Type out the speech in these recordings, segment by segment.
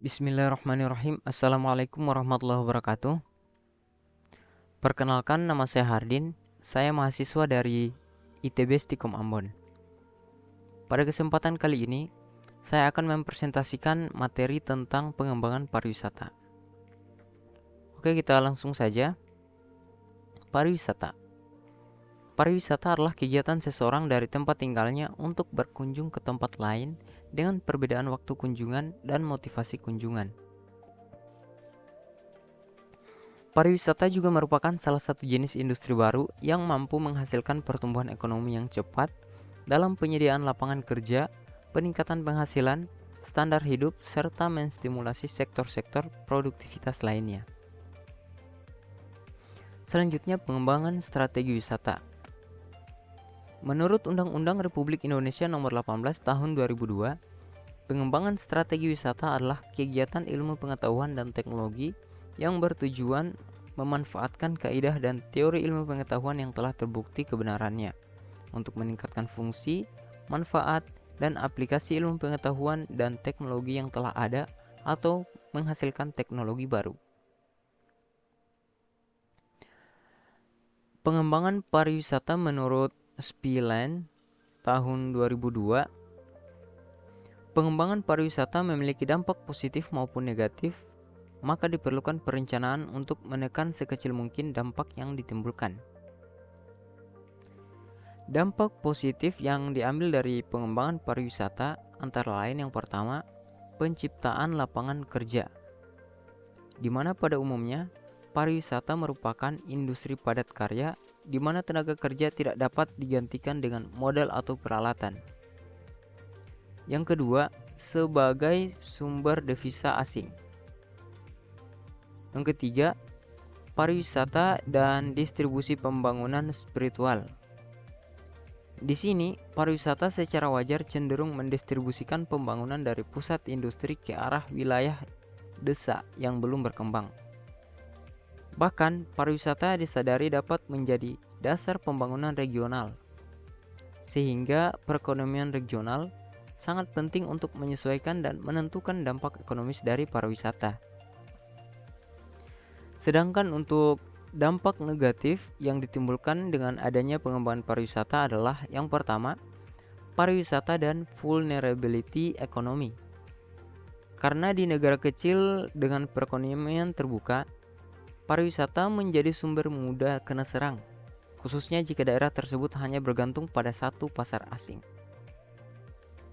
Bismillahirrahmanirrahim. Assalamualaikum warahmatullahi wabarakatuh. Perkenalkan, nama saya Hardin. Saya mahasiswa dari ITB Stikom Ambon. Pada kesempatan kali ini, saya akan mempresentasikan materi tentang pengembangan pariwisata. Oke, kita langsung saja. Pariwisata. Pariwisata adalah kegiatan seseorang dari tempat tinggalnya untuk berkunjung ke tempat lain dengan perbedaan waktu kunjungan dan motivasi kunjungan. Pariwisata juga merupakan salah satu jenis industri baru yang mampu menghasilkan pertumbuhan ekonomi yang cepat dalam penyediaan lapangan kerja, peningkatan penghasilan, standar hidup, serta menstimulasi sektor-sektor produktivitas lainnya. Selanjutnya, pengembangan strategi wisata. Menurut Undang-Undang Republik Indonesia Nomor 18 Tahun 2002, pengembangan strategi wisata adalah kegiatan ilmu pengetahuan dan teknologi yang bertujuan memanfaatkan kaidah dan teori ilmu pengetahuan yang telah terbukti kebenarannya untuk meningkatkan fungsi, manfaat, dan aplikasi ilmu pengetahuan dan teknologi yang telah ada atau menghasilkan teknologi baru. Pengembangan pariwisata menurut Spillane tahun 2002, pengembangan pariwisata memiliki dampak positif maupun negatif, maka diperlukan perencanaan untuk menekan sekecil mungkin dampak yang ditimbulkan. Dampak positif yang diambil dari pengembangan pariwisata antara lain yang pertama, penciptaan lapangan kerja, di mana pada umumnya pariwisata merupakan industri padat karya di mana tenaga kerja tidak dapat digantikan dengan modal atau peralatan. Yang kedua, sebagai sumber devisa asing. Yang ketiga, pariwisata dan distribusi pembangunan spiritual. Di sini, pariwisata secara wajar cenderung mendistribusikan pembangunan dari pusat industri ke arah wilayah desa yang belum berkembang. Bahkan, pariwisata disadari dapat menjadi dasar pembangunan regional, sehingga perekonomian regional sangat penting untuk menyesuaikan dan menentukan dampak ekonomis dari pariwisata. Sedangkan untuk dampak negatif yang ditimbulkan dengan adanya pengembangan pariwisata adalah yang pertama, pariwisata dan vulnerability ekonomi. Karena di negara kecil dengan perekonomian terbuka, pariwisata menjadi sumber mudah kena serang, khususnya jika daerah tersebut hanya bergantung pada satu pasar asing.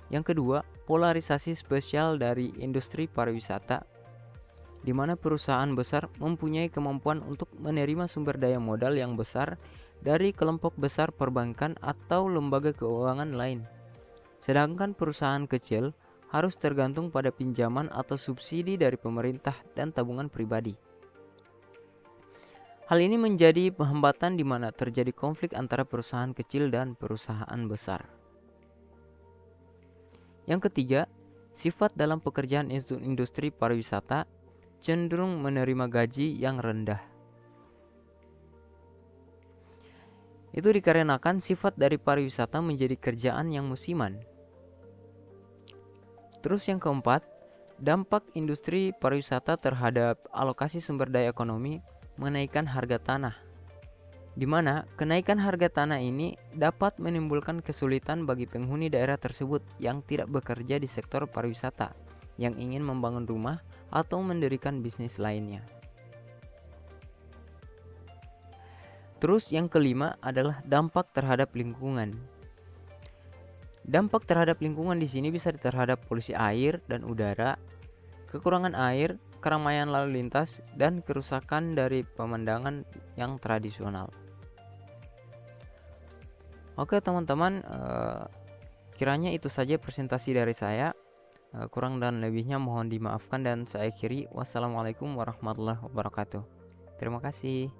Yang kedua, polarisasi spesial dari industri pariwisata, di mana perusahaan besar mempunyai kemampuan untuk menerima sumber daya modal yang besar dari kelompok besar perbankan atau lembaga keuangan lain. Sedangkan perusahaan kecil harus tergantung pada pinjaman atau subsidi dari pemerintah dan tabungan pribadi. Hal ini menjadi hambatan di mana terjadi konflik antara perusahaan kecil dan perusahaan besar. Yang ketiga, sifat dalam pekerjaan industri pariwisata cenderung menerima gaji yang rendah. Itu dikarenakan sifat dari pariwisata menjadi kerjaan yang musiman. Terus yang keempat, dampak industri pariwisata terhadap alokasi sumber daya ekonomi menaikkan harga tanah, di mana kenaikan harga tanah ini dapat menimbulkan kesulitan bagi penghuni daerah tersebut yang tidak bekerja di sektor pariwisata, yang ingin membangun rumah atau mendirikan bisnis lainnya. Terus yang kelima adalah dampak terhadap lingkungan. Dampak terhadap lingkungan di sini bisa terhadap polusi air dan udara, kekurangan air, keramaian lalu lintas, dan kerusakan dari pemandangan yang tradisional. Oke teman-teman, kiranya itu saja presentasi dari saya. Kurang dan lebihnya mohon dimaafkan dan saya akhiri. Wassalamualaikum warahmatullahi wabarakatuh. Terima kasih.